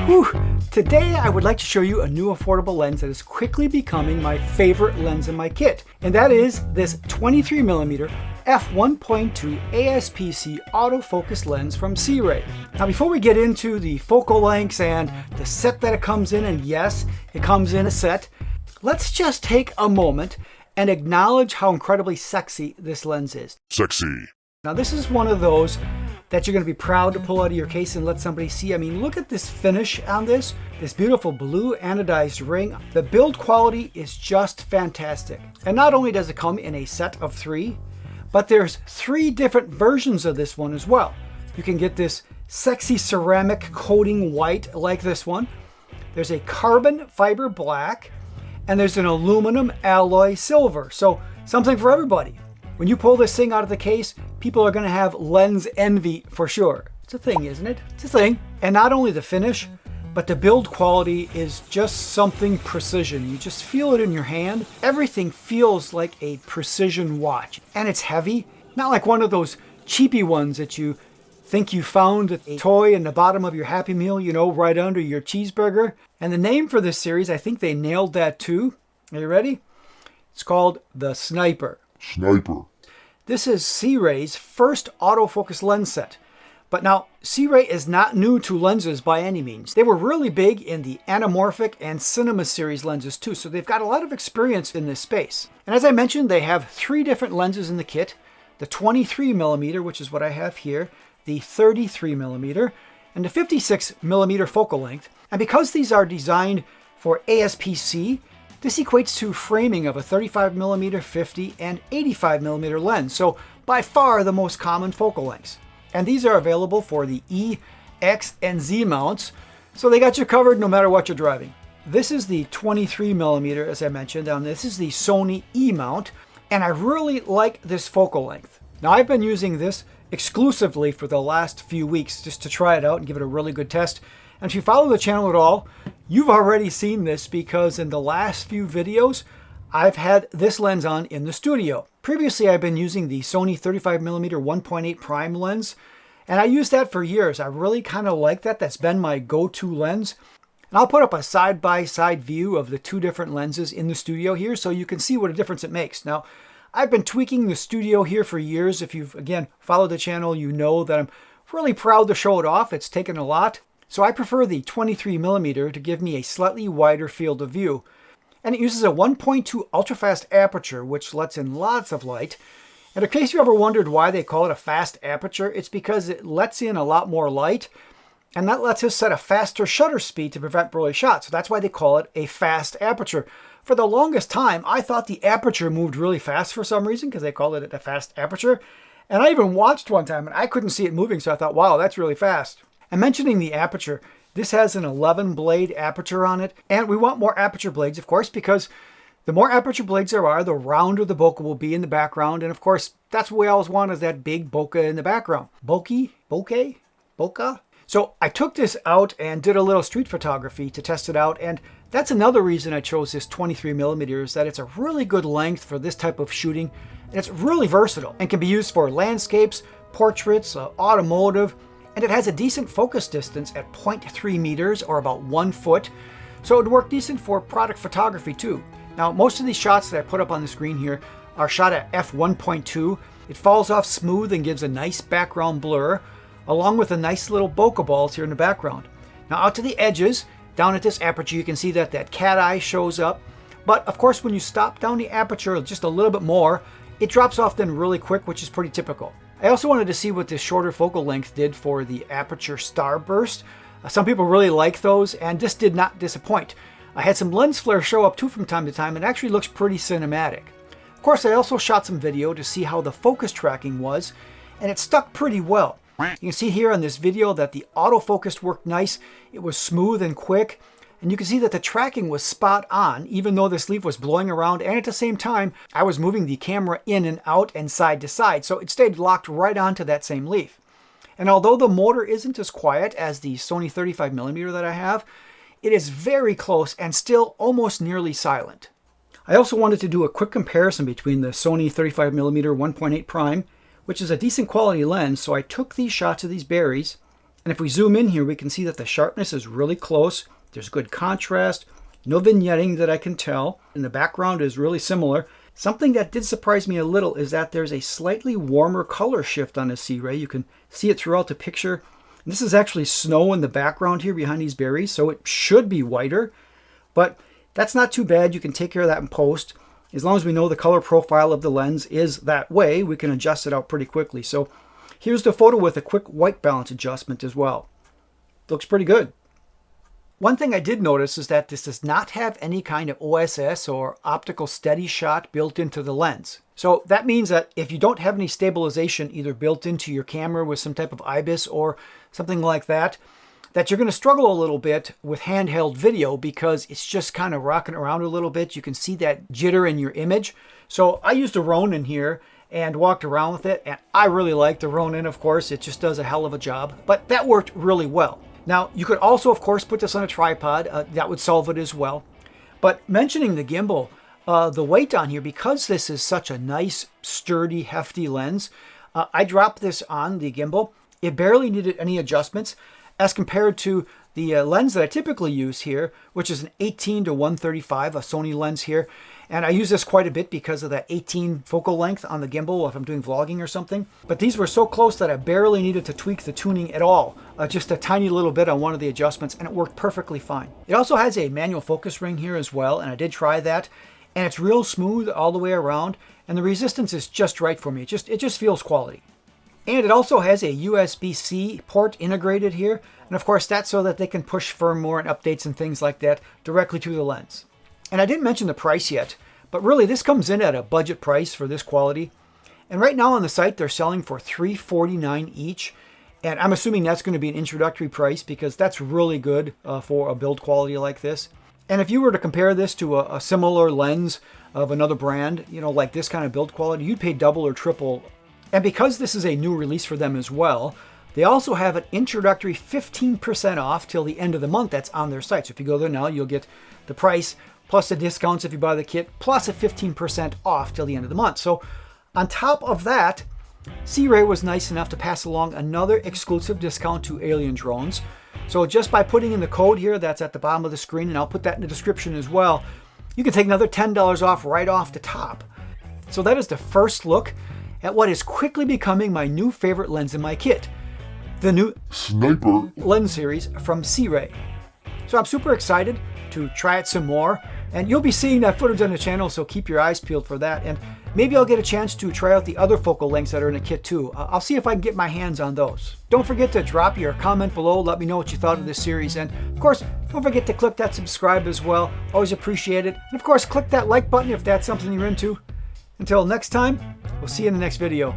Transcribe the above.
Whew. Today I would like to show you a new affordable lens that is quickly becoming my favorite lens in my kit, and that is this 23mm f1.2 ASP-C autofocus lens from Sirui. Now before we get into the focal lengths and the set that it comes in, and yes, it comes in a set, let's just take a moment and acknowledge how incredibly sexy this lens is. Sexy. Now this is one of those that you're going to be proud to pull out of your case and let somebody see. I mean, look at this finish on this beautiful blue anodized ring. The build quality is just fantastic. And not only does it come in a set of 3, but there's 3 different versions of this one as well. You can get this sexy ceramic coating white like this one. There's a carbon fiber black, and there's an aluminum alloy silver. So something for everybody. When you pull this thing out of the case, people are going to have lens envy for sure. It's a thing, isn't it? It's a thing. And not only the finish, but the build quality is just something precision. You just feel it in your hand. Everything feels like a precision watch. And it's heavy. Not like one of those cheapy ones that you think you found a toy in the bottom of your Happy Meal, you know, right under your cheeseburger. And the name for this series, I think they nailed that too. Are you ready? It's called the Sniper. Sniper. This is Sirui's first autofocus lens set. But now, Sirui is not new to lenses by any means. They were really big in the anamorphic and cinema series lenses too, so they've got a lot of experience in this space. And as I mentioned, they have 3 different lenses in the kit. The 23mm, which is what I have here, the 33mm, and the 56mm focal length. And because these are designed for ASP-C, this equates to framing of a 35mm, 50, and 85mm lens, so by far the most common focal lengths. And these are available for the E, X, and Z mounts, so they got you covered no matter what you're driving. This is the 23mm, as I mentioned, and this is the Sony E mount, and I really like this focal length. Now I've been using this exclusively for the last few weeks just to try it out and give it a really good test. And if you follow the channel at all, you've already seen this because in the last few videos, I've had this lens on in the studio. Previously, I've been using the Sony 35mm 1.8 prime lens, and I used that for years. I really kind of like that. That's been my go-to lens. And I'll put up a side-by-side view of the 2 different lenses in the studio here so you can see what a difference it makes. Now, I've been tweaking the studio here for years. If you've, again, followed the channel, you know that I'm really proud to show it off. It's taken a lot. So I prefer the 23mm to give me a slightly wider field of view. And it uses a 1.2 ultra-fast aperture, which lets in lots of light. And in case you ever wondered why they call it a fast aperture, it's because it lets in a lot more light, and that lets us set a faster shutter speed to prevent blurry shots. So that's why they call it a fast aperture. For the longest time, I thought the aperture moved really fast for some reason, because they called it a fast aperture. And I even watched one time, and I couldn't see it moving, so I thought, wow, that's really fast. And mentioning the aperture, this has an 11 blade aperture on it, and we want more aperture blades, of course, because the more aperture blades there are, the rounder the bokeh will be in the background, and of course, that's what we always want, is that big bokeh in the background. Bokeh? Bokeh? So I took this out and did a little street photography to test it out, and that's another reason I chose this 23mm, is that it's a really good length for this type of shooting, and it's really versatile, and can be used for landscapes, portraits, automotive, and it has a decent focus distance at 0.3 meters or about 1 foot. So it would work decent for product photography too. Now, most of these shots that I put up on the screen here are shot at f1.2. It falls off smooth and gives a nice background blur, along with a nice little bokeh balls here in the background. Now out to the edges, down at this aperture, you can see that cat eye shows up. But of course, when you stop down the aperture just a little bit more, it drops off then really quick, which is pretty typical. I also wanted to see what this shorter focal length did for the aperture starburst. Some people really like those, and this did not disappoint. I had some lens flare show up too from time to time, and it actually looks pretty cinematic. Of course, I also shot some video to see how the focus tracking was, and it stuck pretty well. You can see here on this video that the autofocus worked nice. It was smooth and quick. And you can see that the tracking was spot on, even though this leaf was blowing around, and at the same time, I was moving the camera in and out and side to side, so it stayed locked right onto that same leaf. And although the motor isn't as quiet as the Sony 35mm that I have, it is very close and still almost nearly silent. I also wanted to do a quick comparison between the Sony 35mm 1.8 prime, which is a decent quality lens, so I took these shots of these berries And if we zoom in here, we can see that the sharpness is really close. There's good contrast, no vignetting that I can tell, and the background is really similar. Something that did surprise me a little is that there's a slightly warmer color shift on the Sirui. You can see it throughout the picture. This is actually snow in the background here behind these berries, so it should be whiter, but that's not too bad. You can take care of that in post. As long as we know the color profile of the lens is that way, we can adjust it out pretty quickly. So here's the photo with a quick white balance adjustment as well. Looks pretty good. One thing I did notice is that this does not have any kind of OSS or optical steady shot built into the lens. So that means that if you don't have any stabilization either built into your camera with some type of IBIS or something like that, that you're going to struggle a little bit with handheld video because it's just kind of rocking around a little bit. You can see that jitter in your image. So I used a Ronin here and walked around with it, and I really like the Ronin, of course. It just does a hell of a job, but that worked really well. Now, you could also, of course, put this on a tripod. That would solve it as well. But mentioning the gimbal, the weight on here, because this is such a nice, sturdy, hefty lens, I dropped this on the gimbal. It barely needed any adjustments as compared to the lens that I typically use here, which is an 18-135, a Sony lens here. And I use this quite a bit because of that 18 focal length on the gimbal if I'm doing vlogging or something. But these were so close that I barely needed to tweak the tuning at all. Just a tiny little bit on one of the adjustments, and it worked perfectly fine. It also has a manual focus ring here as well, and I did try that. And it's real smooth all the way around, and the resistance is just right for me. It just feels quality. And it also has a USB-C port integrated here. And of course, that's so that they can push firmware and updates and things like that directly to the lens. And I didn't mention the price yet, but really this comes in at a budget price for this quality. And right now on the site, they're selling for $349 each. And I'm assuming that's going to be an introductory price because that's really good for a build quality like this. And if you were to compare this to a similar lens of another brand, you know, like this kind of build quality, you'd pay double or triple. And because this is a new release for them as well, they also have an introductory 15% off till the end of the month that's on their site. So if you go there now, you'll get the price plus the discounts if you buy the kit, plus a 15% off till the end of the month. So on top of that, Sirui was nice enough to pass along another exclusive discount to Alien Drones. So just by putting in the code here that's at the bottom of the screen, and I'll put that in the description as well, you can take another $10 off right off the top. So that is the first look at what is quickly becoming my new favorite lens in my kit, the new Sniper lens series from Sirui. So I'm super excited to try it some more, and you'll be seeing that footage on the channel, so keep your eyes peeled for that. And maybe I'll get a chance to try out the other focal lengths that are in the kit too. I'll see if I can get my hands on those. Don't forget to drop your comment below, let me know what you thought of this series, and of course don't forget to click that subscribe as well. Always appreciate it. And of course click that like button if that's something you're into. Until next time, we'll see you in the next video.